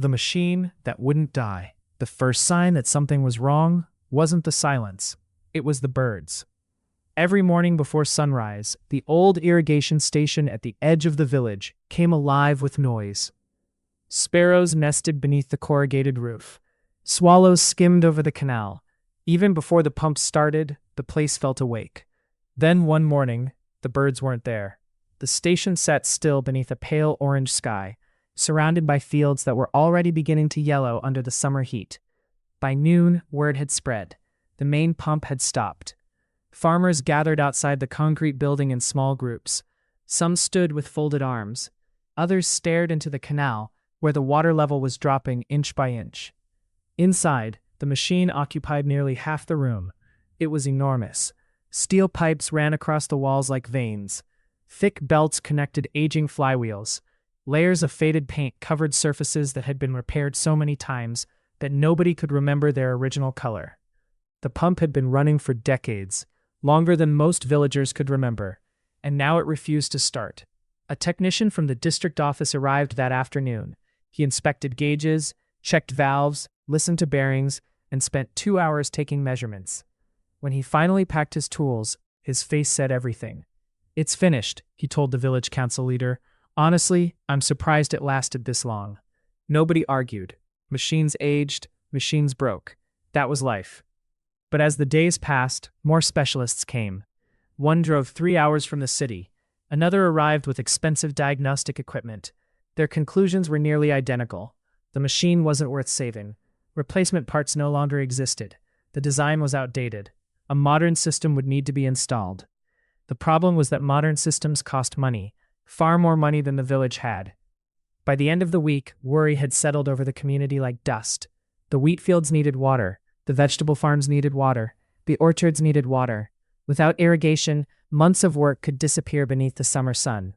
The machine that wouldn't die. The first sign that something was wrong wasn't the silence. It was the birds. Every morning before sunrise, the old irrigation station at the edge of the village came alive with noise. Sparrows nested beneath the corrugated roof. Swallows skimmed over the canal. Even before the pump started, the place felt awake. Then one morning, the birds weren't there. The station sat still beneath a pale orange sky, surrounded by fields that were already beginning to yellow under the summer heat. By noon, word had spread. The main pump had stopped. Farmers gathered outside the concrete building in small groups. Some stood with folded arms. Others stared into the canal, where the water level was dropping inch by inch. Inside, the machine occupied nearly half the room. It was enormous. Steel pipes ran across the walls like veins. Thick belts connected aging flywheels. Layers of faded paint covered surfaces that had been repaired so many times that nobody could remember their original color. The pump had been running for decades, longer than most villagers could remember, and now it refused to start. A technician from the district office arrived that afternoon. He inspected gauges, checked valves, listened to bearings, and spent 2 hours taking measurements. When he finally packed his tools, his face said everything. "It's finished," he told the village council leader. "Honestly, I'm surprised it lasted this long." Nobody argued. Machines aged, machines broke. That was life. But as the days passed, more specialists came. One drove 3 hours from the city. Another arrived with expensive diagnostic equipment. Their conclusions were nearly identical. The machine wasn't worth saving. Replacement parts no longer existed. The design was outdated. A modern system would need to be installed. The problem was that modern systems cost money, far more money than the village had. By the end of the week, worry had settled over the community like dust. The wheat fields needed water. The vegetable farms needed water. The orchards needed water. Without irrigation, months of work could disappear beneath the summer sun.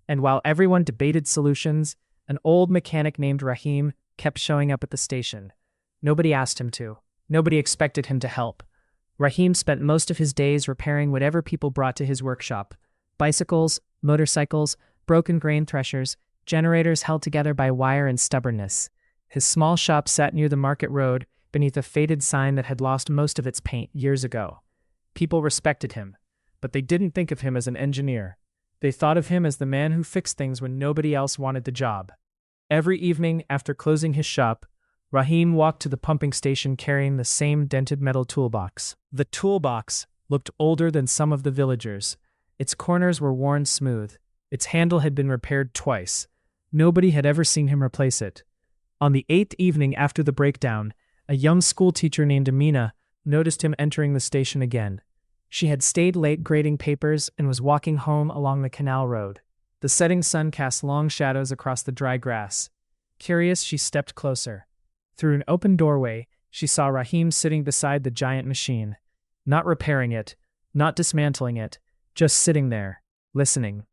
And while everyone debated solutions, an old mechanic named Rahim kept showing up at the station. Nobody asked him to. Nobody expected him to help. Rahim spent most of his days repairing whatever people brought to his workshop. Bicycles, motorcycles, broken grain threshers, generators held together by wire and stubbornness. His small shop sat near the market road, beneath a faded sign that had lost most of its paint years ago. People respected him, but they didn't think of him as an engineer. They thought of him as the man who fixed things when nobody else wanted the job. Every evening, after closing his shop, Rahim walked to the pumping station carrying the same dented metal toolbox. The toolbox looked older than some of the villagers. Its corners were worn smooth. Its handle had been repaired twice. Nobody had ever seen him replace it. On the 8th evening after the breakdown, a young schoolteacher named Amina noticed him entering the station again. She had stayed late grading papers and was walking home along the canal road. The setting sun cast long shadows across the dry grass. Curious, she stepped closer. Through an open doorway, she saw Rahim sitting beside the giant machine. Not repairing it, not dismantling it, just sitting there, listening.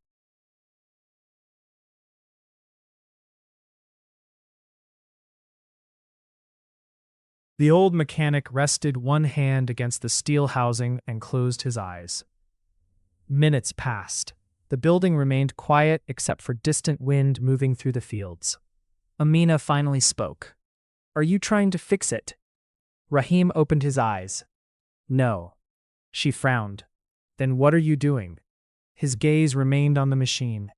The old mechanic rested one hand against the steel housing and closed his eyes. Minutes passed. The building remained quiet except for distant wind moving through the fields. Amina finally spoke. "Are you trying to fix it?" Rahim opened his eyes. "No." She frowned. "Then what are you doing?" His gaze remained on the machine,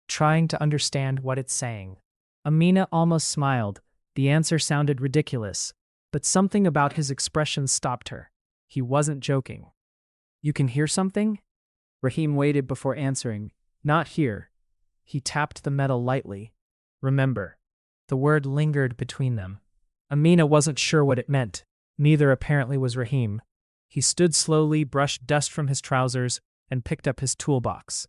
trying to understand what it's saying. Amina almost smiled. The answer sounded ridiculous, but something about his expression stopped her. He wasn't joking. "You can hear something?" Rahim waited before answering. "Not here." He tapped the metal lightly. "Remember." The word lingered between them. Amina wasn't sure what it meant. Neither apparently was Rahim. He stood slowly, brushed dust from his trousers, and picked up his toolbox.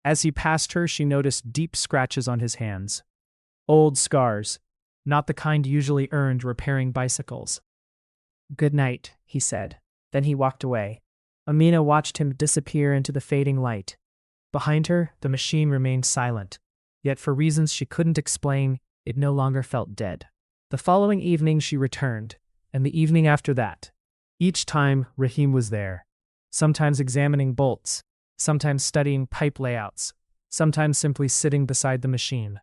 As he passed her, she noticed deep scratches on his hands. Old scars, not the kind usually earned repairing bicycles. "Good night," he said. Then he walked away. Amina watched him disappear into the fading light. Behind her, the machine remained silent. Yet for reasons she couldn't explain, it no longer felt dead. The following evening she returned, and the evening after that. Each time, Rahim was there. Sometimes examining bolts, sometimes studying pipe layouts, sometimes simply sitting beside the machine.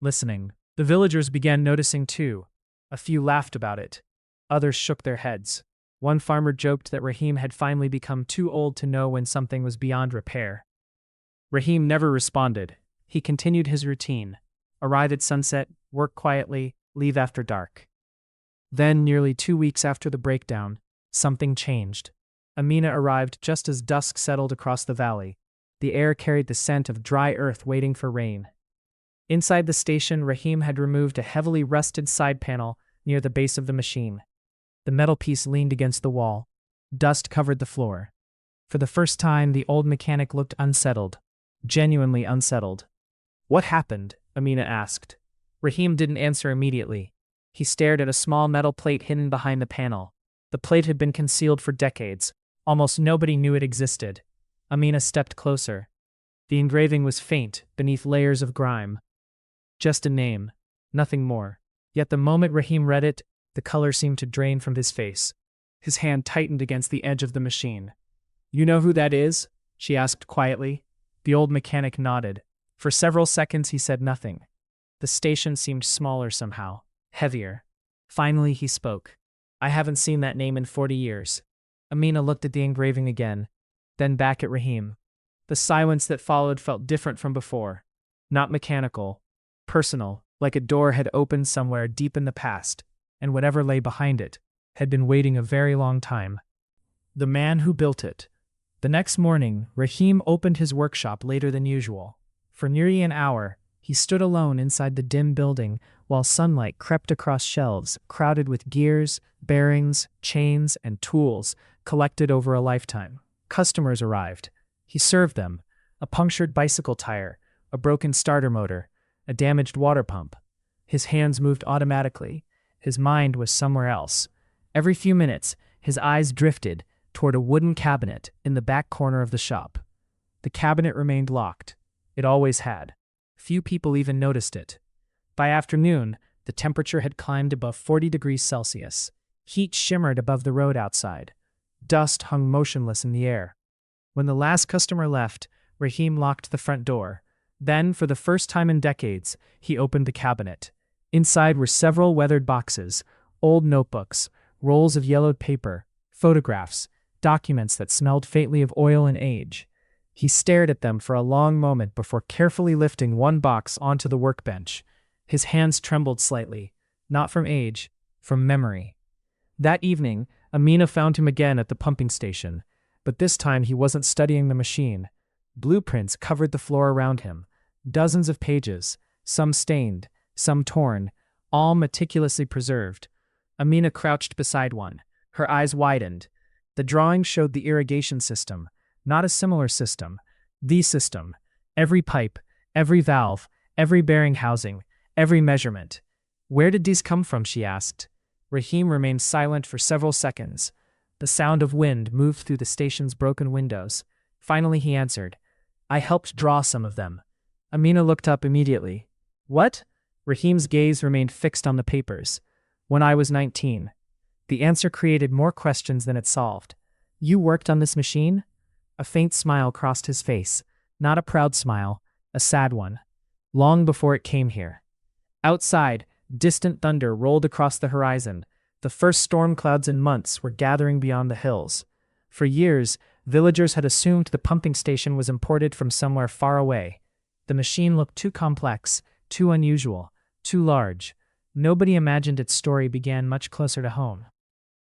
Listening. The villagers began noticing too. A few laughed about it. Others shook their heads. One farmer joked that Rahim had finally become too old to know when something was beyond repair. Rahim never responded. He continued his routine. Arrive at sunset, work quietly, leave after dark. Then, nearly 2 weeks after the breakdown, something changed. Amina arrived just as dusk settled across the valley. The air carried the scent of dry earth waiting for rain. Inside the station, Rahim had removed a heavily rusted side panel near the base of the machine. The metal piece leaned against the wall. Dust covered the floor. For the first time, the old mechanic looked unsettled. Genuinely unsettled. "What happened?" Amina asked. Rahim didn't answer immediately. He stared at a small metal plate hidden behind the panel. The plate had been concealed for decades. Almost nobody knew it existed. Amina stepped closer. The engraving was faint, beneath layers of grime. Just a name. Nothing more. Yet the moment Rahim read it, the color seemed to drain from his face. His hand tightened against the edge of the machine. "You know who that is?" she asked quietly. The old mechanic nodded. For several seconds he said nothing. The station seemed smaller somehow, heavier. Finally he spoke. "I haven't seen that name in 40 years. Amina looked at the engraving again, then back at Rahim. The silence that followed felt different from before. Not mechanical. Personal, like a door had opened somewhere deep in the past, and whatever lay behind it had been waiting a very long time. The man who built it. The next morning, Rahim opened his workshop later than usual. For nearly an hour, he stood alone inside the dim building while sunlight crept across shelves crowded with gears, bearings, chains, and tools collected over a lifetime. Customers arrived. He served them. A punctured bicycle tire, a broken starter motor, a damaged water pump. His hands moved automatically. His mind was somewhere else. Every few minutes, his eyes drifted toward a wooden cabinet in the back corner of the shop. The cabinet remained locked. It always had. Few people even noticed it. By afternoon, the temperature had climbed above 40 degrees Celsius. Heat shimmered above the road outside. Dust hung motionless in the air. When the last customer left, Rahim locked the front door. Then, for the first time in decades, he opened the cabinet. Inside were several weathered boxes, old notebooks, rolls of yellowed paper, photographs, documents that smelled faintly of oil and age. He stared at them for a long moment before carefully lifting one box onto the workbench. His hands trembled slightly, not from age, from memory. That evening, Amina found him again at the pumping station, but this time he wasn't studying the machine. Blueprints covered the floor around him, dozens of pages, some stained, some torn, all meticulously preserved. Amina crouched beside one. Her eyes widened. The drawing showed the irrigation system, not a similar system, the system. Every pipe, every valve, every bearing housing, every measurement. "Where did these come from?" she asked. Rahim remained silent for several seconds. The sound of wind moved through the station's broken windows. Finally he answered, "I helped draw some of them." Amina looked up immediately. "What?" Rahim's gaze remained fixed on the papers. "When I was 19. The answer created more questions than it solved. "You worked on this machine?" A faint smile crossed his face. Not a proud smile, a sad one. "Long before it came here." Outside, distant thunder rolled across the horizon. The first storm clouds in months were gathering beyond the hills. For years, villagers had assumed the pumping station was imported from somewhere far away. The machine looked too complex, too unusual, too large. Nobody imagined its story began much closer to home.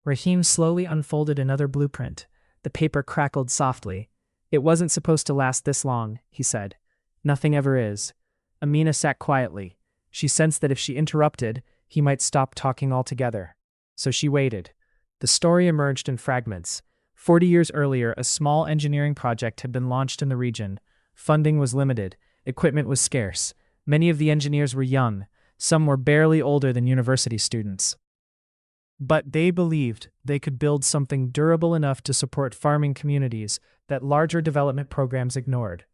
Rahim slowly unfolded another blueprint. The paper crackled softly. "It wasn't supposed to last this long," he said. "Nothing ever is." Amina sat quietly. She sensed that if she interrupted, he might stop talking altogether. So she waited. The story emerged in fragments. 40 years earlier, a small engineering project had been launched in the region. Funding was limited. Equipment was scarce. Many of the engineers were young. Some were barely older than university students. But they believed they could build something durable enough to support farming communities that larger development programs ignored.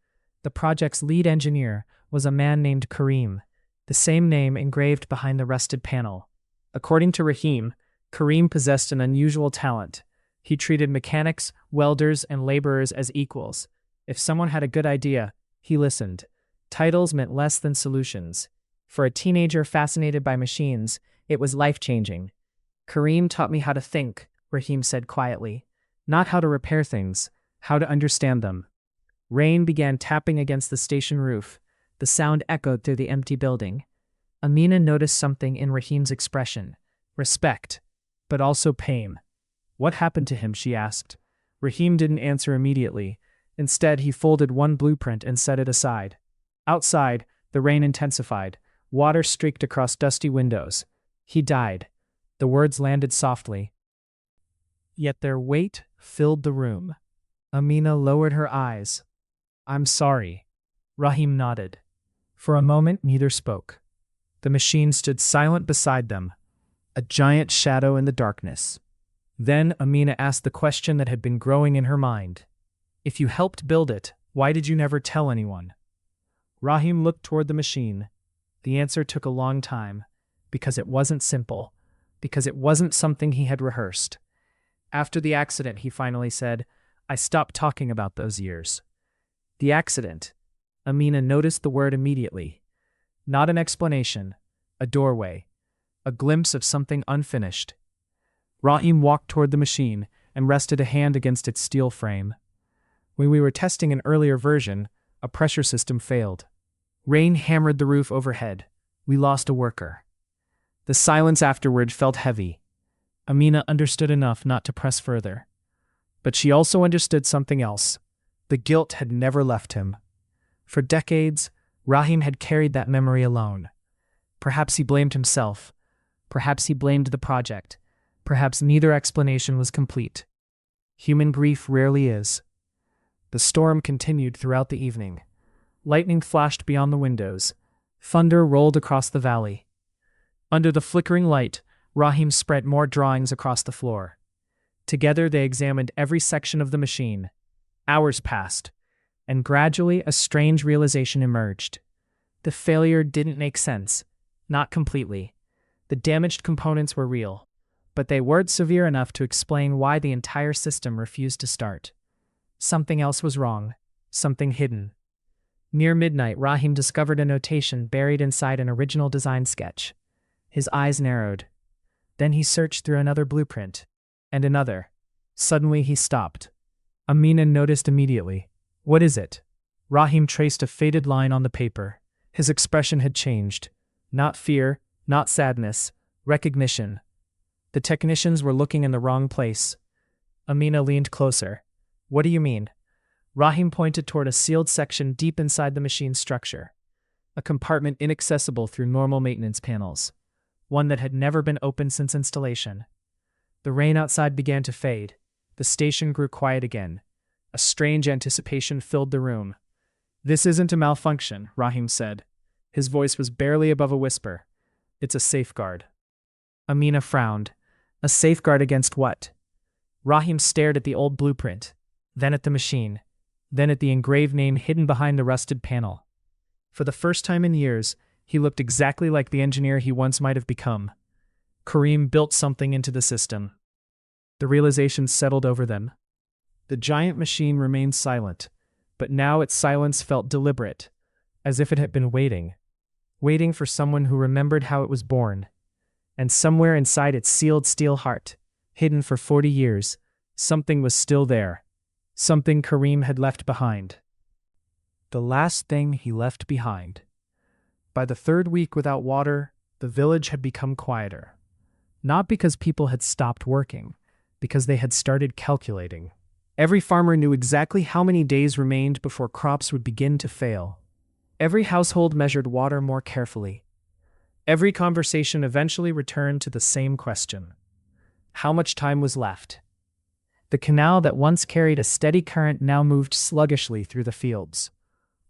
The project's lead engineer was a man named Karim, the same name engraved behind the rusted panel. According to Rahim, Karim possessed an unusual talent. He treated mechanics, welders, and laborers as equals. If someone had a good idea, he listened. Titles meant less than solutions. For a teenager fascinated by machines, it was life-changing. Kareem taught me how to think, Rahim said quietly. Not how to repair things, how to understand them. Rain began tapping against the station roof. The sound echoed through the empty building. Amina noticed something in Rahim's expression. Respect, but also pain. What happened to him, she asked. Rahim didn't answer immediately. Instead, he folded one blueprint and set it aside. Outside, the rain intensified. Water streaked across dusty windows. He died. The words landed softly. Yet their weight filled the room. Amina lowered her eyes. I'm sorry. Rahim nodded. For a moment, neither spoke. The machine stood silent beside them, a giant shadow in the darkness. Then Amina asked the question that had been growing in her mind. If you helped build it, why did you never tell anyone? Rahim looked toward the machine. The answer took a long time, because it wasn't simple, because it wasn't something he had rehearsed. After the accident, he finally said, I stopped talking about those years. The accident. Amina noticed the word immediately. Not an explanation, a doorway, a glimpse of something unfinished. Rahim walked toward the machine and rested a hand against its steel frame. When we were testing an earlier version, a pressure system failed. Rain hammered the roof overhead. We lost a worker. The silence afterward felt heavy. Amina understood enough not to press further. But she also understood something else. The guilt had never left him. For decades, Rahim had carried that memory alone. Perhaps he blamed himself. Perhaps he blamed the project. Perhaps neither explanation was complete. Human grief rarely is. The storm continued throughout the evening. Lightning flashed beyond the windows. Thunder rolled across the valley. Under the flickering light, Rahim spread more drawings across the floor. Together they examined every section of the machine. Hours passed, and gradually a strange realization emerged. The failure didn't make sense. Not completely. The damaged components were real, but they weren't severe enough to explain why the entire system refused to start. Something else was wrong. Something hidden. Near midnight, Rahim discovered a notation buried inside an original design sketch. His eyes narrowed. Then he searched through another blueprint, and another. Suddenly he stopped. Amina noticed immediately. What is it? Rahim traced a faded line on the paper. His expression had changed. Not fear, not sadness, recognition. The technicians were looking in the wrong place. Amina leaned closer. What do you mean? Rahim pointed toward a sealed section deep inside the machine's structure. A compartment inaccessible through normal maintenance panels. One that had never been opened since installation. The rain outside began to fade. The station grew quiet again. A strange anticipation filled the room. This isn't a malfunction, Rahim said. His voice was barely above a whisper. It's a safeguard. Amina frowned. A safeguard against what? Rahim stared at the old blueprint, then at the machine, then at the engraved name hidden behind the rusted panel. For the first time in years, he looked exactly like the engineer he once might have become. Kareem built something into the system. The realization settled over them. The giant machine remained silent, but now its silence felt deliberate, as if it had been waiting for someone who remembered how it was born. And somewhere inside its sealed steel heart, hidden for 40 years, something was still there. Something Kareem had left behind. The last thing he left behind. By the third week without water, the village had become quieter. Not because people had stopped working, because they had started calculating. Every farmer knew exactly how many days remained before crops would begin to fail. Every household measured water more carefully. Every conversation eventually returned to the same question. How much time was left? The canal that once carried a steady current now moved sluggishly through the fields.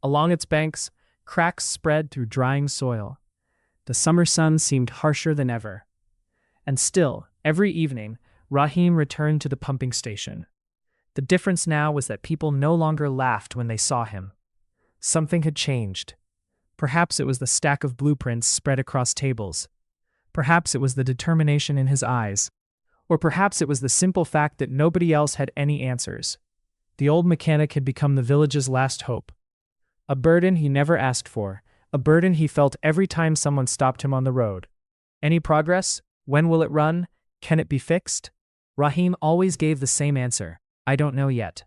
Along its banks, cracks spread through drying soil. The summer sun seemed harsher than ever. And still, every evening, Rahim returned to the pumping station. The difference now was that people no longer laughed when they saw him. Something had changed. Perhaps it was the stack of blueprints spread across tables. Perhaps it was the determination in his eyes. Or perhaps it was the simple fact that nobody else had any answers. The old mechanic had become the village's last hope. A burden he never asked for, a burden he felt every time someone stopped him on the road. Any progress? When will it run? Can it be fixed? Rahim always gave the same answer: I don't know yet.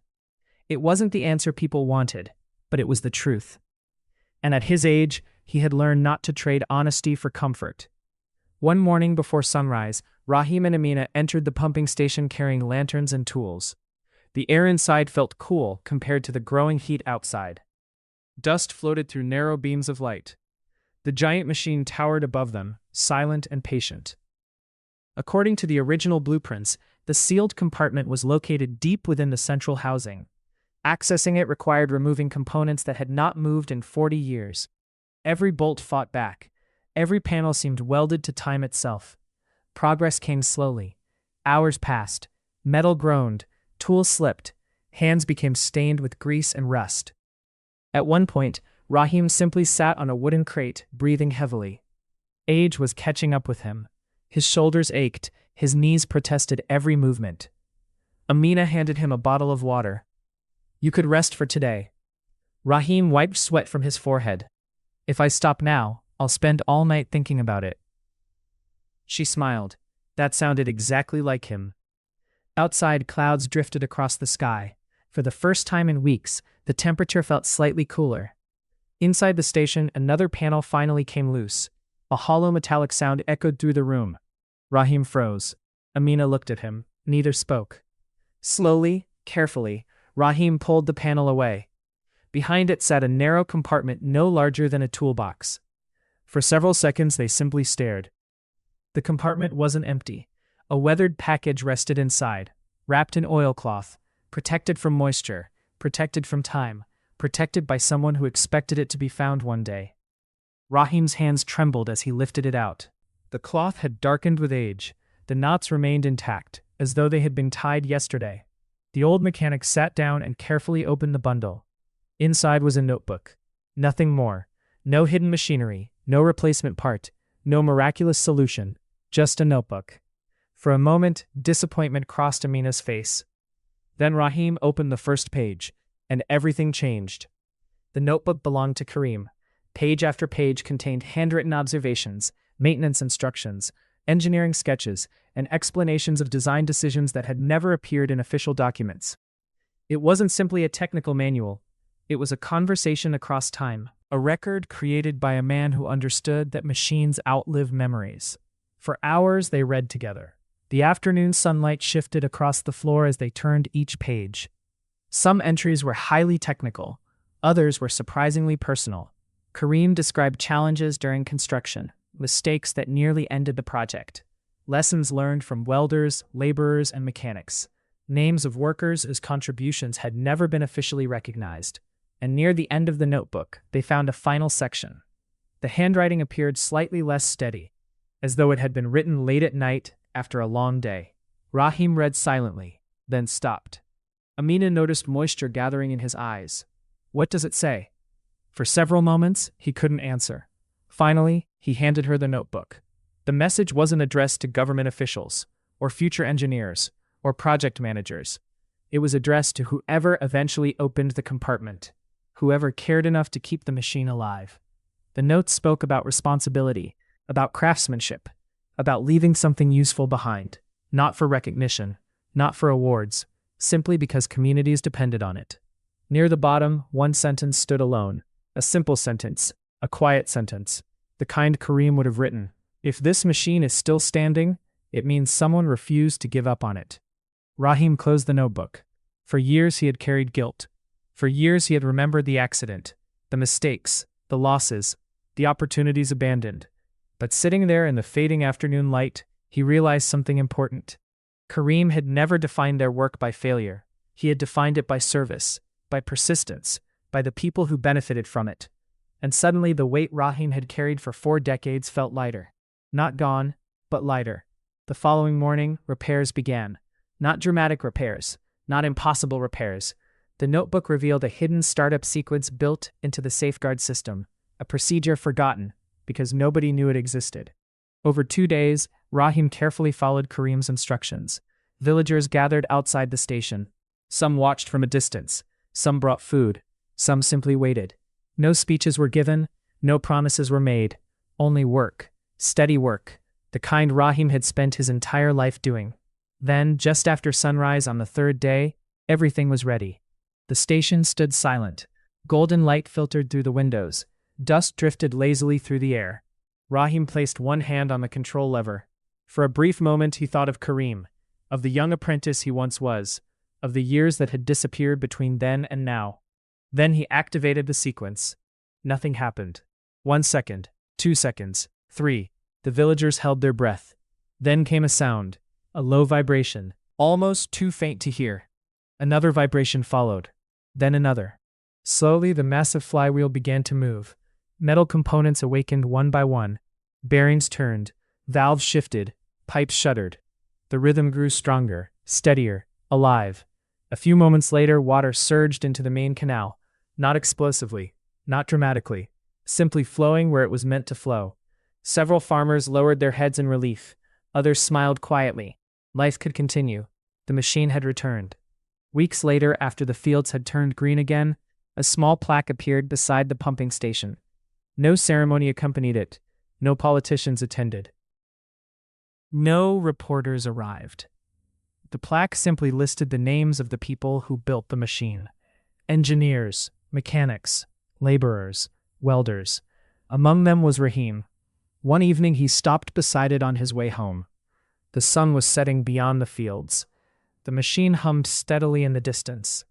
It wasn't the answer people wanted, but it was the truth. And at his age, he had learned not to trade honesty for comfort. One morning before sunrise, Rahim and Amina entered the pumping station carrying lanterns and tools. The air inside felt cool compared to the growing heat outside. Dust floated through narrow beams of light. The giant machine towered above them, silent and patient. According to the original blueprints, the sealed compartment was located deep within the central housing. Accessing it required removing components that had not moved in 40 years. Every bolt fought back. Every panel seemed welded to time itself. Progress came slowly. Hours passed. Metal groaned. Tools slipped. Hands became stained with grease and rust. At one point, Rahim simply sat on a wooden crate, breathing heavily. Age was catching up with him. His shoulders ached. His knees protested every movement. Amina handed him a bottle of water. You could rest for today. Rahim wiped sweat from his forehead. If I stop now, I'll spend all night thinking about it. She smiled. That sounded exactly like him. Outside, clouds drifted across the sky. For the first time in weeks, the temperature felt slightly cooler. Inside the station, another panel finally came loose. A hollow metallic sound echoed through the room. Rahim froze. Amina looked at him. Neither spoke. Slowly, carefully, Rahim pulled the panel away. Behind it sat a narrow compartment no larger than a toolbox. For several seconds they simply stared. The compartment wasn't empty. A weathered package rested inside, wrapped in oilcloth, protected from moisture, protected from time, protected by someone who expected it to be found one day. Rahim's hands trembled as he lifted it out. The cloth had darkened with age. The knots remained intact, as though they had been tied yesterday. The old mechanic sat down and carefully opened the bundle. Inside was a notebook. Nothing more. No hidden machinery, no replacement part, no miraculous solution, just a notebook. For a moment, disappointment crossed Amina's face. Then Rahim opened the first page, and everything changed. The notebook belonged to Karim. Page after page contained handwritten observations, maintenance instructions, engineering sketches, and explanations of design decisions that had never appeared in official documents. It wasn't simply a technical manual. It was a conversation across time, a record created by a man who understood that machines outlive memories. For hours they read together. The afternoon sunlight shifted across the floor as they turned each page. Some entries were highly technical. Others were surprisingly personal. Karim described challenges during construction, mistakes that nearly ended the project. Lessons learned from welders, laborers, and mechanics. Names of workers whose contributions had never been officially recognized. And near the end of the notebook, they found a final section. The handwriting appeared slightly less steady, as though it had been written late at night after a long day. Rahim read silently, then stopped. Amina noticed moisture gathering in his eyes. What does it say? For several moments, he couldn't answer. Finally, he handed her the notebook. The message wasn't addressed to government officials, or future engineers, or project managers. It was addressed to whoever eventually opened the compartment, whoever cared enough to keep the machine alive. The note spoke about responsibility, about craftsmanship, about leaving something useful behind, not for recognition, not for awards, simply because communities depended on it. Near the bottom, one sentence stood alone, a simple sentence, a quiet sentence, the kind Karim would have written. If this machine is still standing, it means someone refused to give up on it. Rahim closed the notebook. For years he had carried guilt. For years he had remembered the accident, the mistakes, the losses, the opportunities abandoned. But sitting there in the fading afternoon light, he realized something important. Karim had never defined their work by failure. He had defined it by service, by persistence, by the people who benefited from it. And suddenly the weight Rahim had carried for 4 decades felt lighter. Not gone, but lighter. The following morning, repairs began. Not dramatic repairs, not impossible repairs. The notebook revealed a hidden startup sequence built into the safeguard system, a procedure forgotten because nobody knew it existed. Over 2 days, Rahim carefully followed Karim's instructions. Villagers gathered outside the station. Some watched from a distance. Some brought food. Some simply waited. No speeches were given. No promises were made, only work, steady work, the kind Rahim had spent his entire life doing. Then, just after sunrise on the third day, everything was ready. The station stood silent. Golden light filtered through the windows. Dust drifted lazily through the air. Rahim placed one hand on the control lever. For a brief moment he thought of Kareem, of the young apprentice he once was, of the years that had disappeared between then and now. Then he activated the sequence. Nothing happened. 1 second, 2 seconds, 3. The villagers held their breath. Then came a sound, a low vibration, almost too faint to hear. Another vibration followed, then another. Slowly the massive flywheel began to move. Metal components awakened one by one. Bearings turned, valves shifted, pipes shuddered. The rhythm grew stronger, steadier, alive. A few moments later, water surged into the main canal, not explosively, not dramatically, simply flowing where it was meant to flow. Several farmers lowered their heads in relief. Others smiled quietly. Life could continue. The machine had returned. Weeks later, after the fields had turned green again, a small plaque appeared beside the pumping station. No ceremony accompanied it. No politicians attended. No reporters arrived. The plaque simply listed the names of the people who built the machine. Engineers, mechanics, laborers, welders. Among them was Rahim. One evening he stopped beside it on his way home. The sun was setting beyond the fields. The machine hummed steadily in the distance.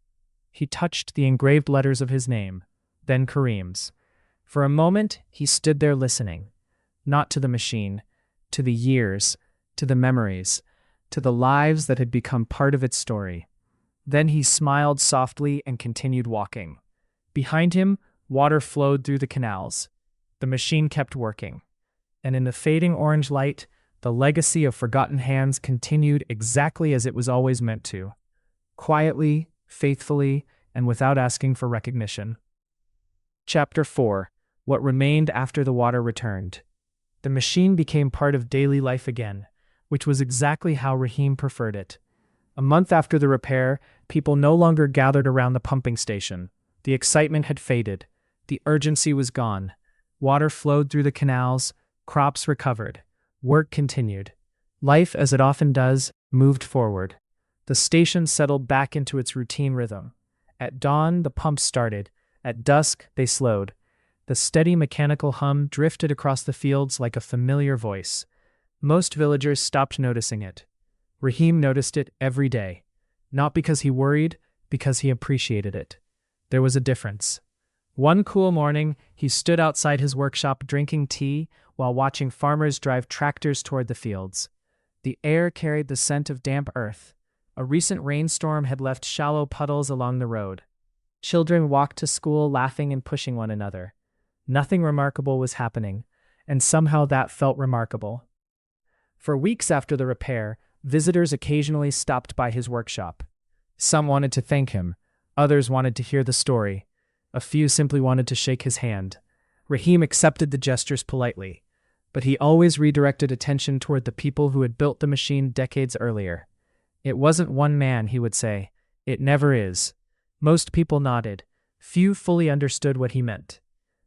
He touched the engraved letters of his name, then Kareem's. For a moment he stood there listening, not to the machine, to the years, to the memories, to the lives that had become part of its story. Then he smiled softly and continued walking. Behind him, water flowed through the canals. The machine kept working. And in the fading orange light, the legacy of forgotten hands continued exactly as it was always meant to. Quietly, faithfully, and without asking for recognition. Chapter 4. What remained after the water returned. The machine became part of daily life again, which was exactly how Rahim preferred it. A month after the repair, people no longer gathered around the pumping station. The excitement had faded. The urgency was gone. Water flowed through the canals. Crops recovered. Work continued. Life, as it often does, moved forward. The station settled back into its routine rhythm. At dawn, the pumps started. At dusk, they slowed. The steady mechanical hum drifted across the fields like a familiar voice. Most villagers stopped noticing it. Rahim noticed it every day. Not because he worried, because he appreciated it. There was a difference. One cool morning, he stood outside his workshop drinking tea while watching farmers drive tractors toward the fields. The air carried the scent of damp earth. A recent rainstorm had left shallow puddles along the road. Children walked to school laughing and pushing one another. Nothing remarkable was happening, and somehow that felt remarkable. For weeks after the repair, visitors occasionally stopped by his workshop. Some wanted to thank him. Others wanted to hear the story. A few simply wanted to shake his hand. Rahim accepted the gestures politely, but he always redirected attention toward the people who had built the machine decades earlier. It wasn't one man, he would say. It never is. Most people nodded. Few fully understood what he meant.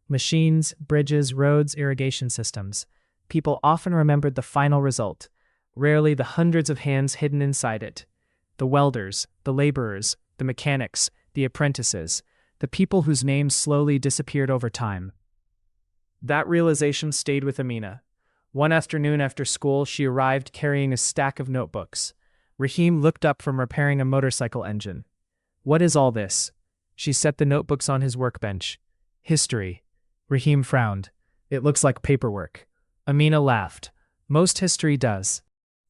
Machines, bridges, roads, irrigation systems. People often remembered the final result, rarely the hundreds of hands hidden inside it. The welders, the laborers, the mechanics, the apprentices, the people whose names slowly disappeared over time. That realization stayed with Amina. One afternoon after school, she arrived carrying a stack of notebooks. Rahim looked up from repairing a motorcycle engine. "What is all this?" She set the notebooks on his workbench. "History." Rahim frowned. "It looks like paperwork." Amina laughed. "Most history does."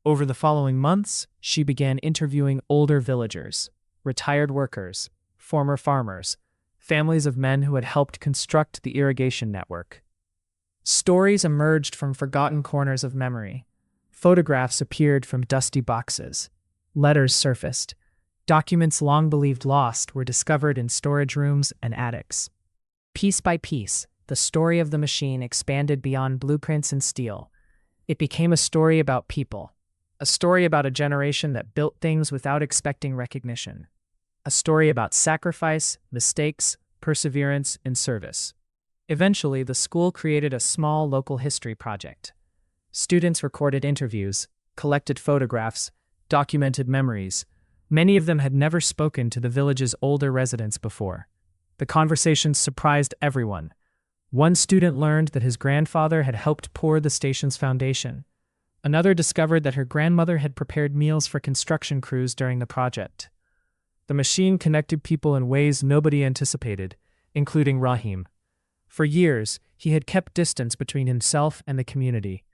Over the following months, she began interviewing older villagers, retired workers, former farmers, families of men who had helped construct the irrigation network. Stories emerged from forgotten corners of memory. Photographs appeared from dusty boxes. Letters surfaced. Documents long believed lost were discovered in storage rooms and attics. Piece by piece, the story of the machine expanded beyond blueprints and steel. It became a story about people. A story about a generation that built things without expecting recognition. A story about sacrifice, mistakes, perseverance, and service. Eventually, the school created a small local history project. Students recorded interviews, collected photographs, documented memories. Many of them had never spoken to the village's older residents before. The conversations surprised everyone. One student learned that his grandfather had helped pour the station's foundation. Another discovered that her grandmother had prepared meals for construction crews during the project. The machine connected people in ways nobody anticipated, including Rahim. For years, he had kept distance between himself and the community.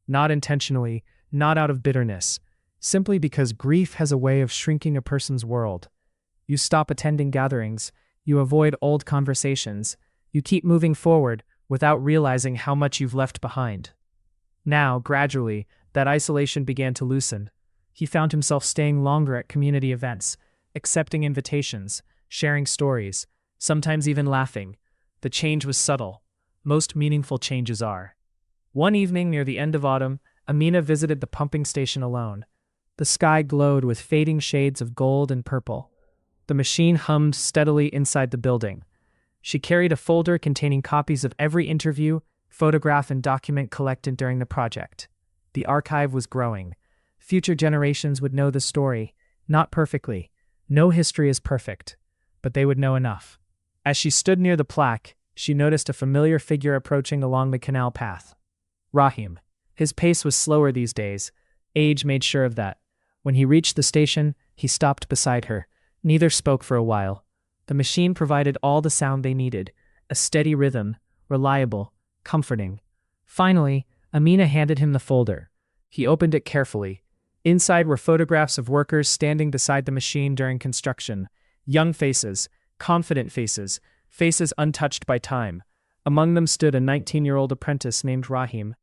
Not intentionally, not out of bitterness, simply because grief has a way of shrinking a person's world. You stop attending gatherings, you avoid old conversations, you keep moving forward without realizing how much you've left behind. Now, gradually, that isolation began to loosen. He found himself staying longer at community events, accepting invitations, sharing stories, sometimes even laughing. The change was subtle. Most meaningful changes are. One evening near the end of autumn, Amina visited the pumping station alone. The sky glowed with fading shades of gold and purple. The machine hummed steadily inside the building. She carried a folder containing copies of every interview, photograph, and document collected during the project. The archive was growing. Future generations would know the story, not perfectly. No history is perfect, but they would know enough. As she stood near the plaque, she noticed a familiar figure approaching along the canal path. Rahim. His pace was slower these days. Age made sure of that. When he reached the station, he stopped beside her. Neither spoke for a while. The machine provided all the sound they needed, a steady rhythm, reliable, comforting. Finally, Amina handed him the folder. He opened it carefully. Inside were photographs of workers standing beside the machine during construction. Young faces, confident faces, faces untouched by time. Among them stood a 19-year-old apprentice named Rahim.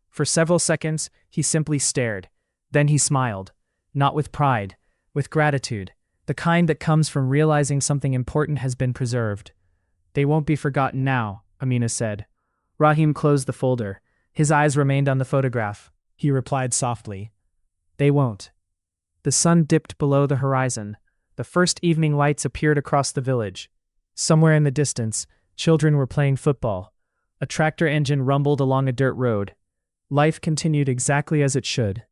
For several seconds, he simply stared. Then he smiled. Not with pride, with gratitude, the kind that comes from realizing something important has been preserved. They won't be forgotten now, Amina said. Rahim closed the folder. His eyes remained on the photograph. He replied softly, "They won't." The sun dipped below the horizon. The first evening lights appeared across the village. Somewhere in the distance, children were playing football. A tractor engine rumbled along a dirt road. Life continued exactly as it should.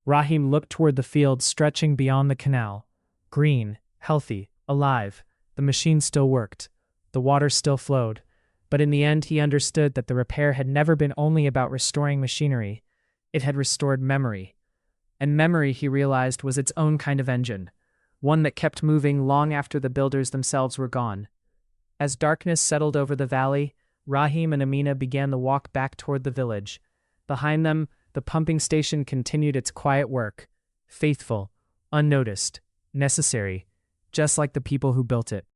Rahim looked toward the field stretching beyond the canal. Green, healthy, alive. The machine still worked. The water still flowed. But in the end, he understood that the repair had never been only about restoring machinery. It had restored memory. And memory, he realized, was its own kind of engine, one that kept moving long after the builders themselves were gone. As darkness settled over the valley, Rahim and Amina began the walk back toward the village. Behind them, the pumping station continued its quiet work, faithful, unnoticed, necessary, just like the people who built it.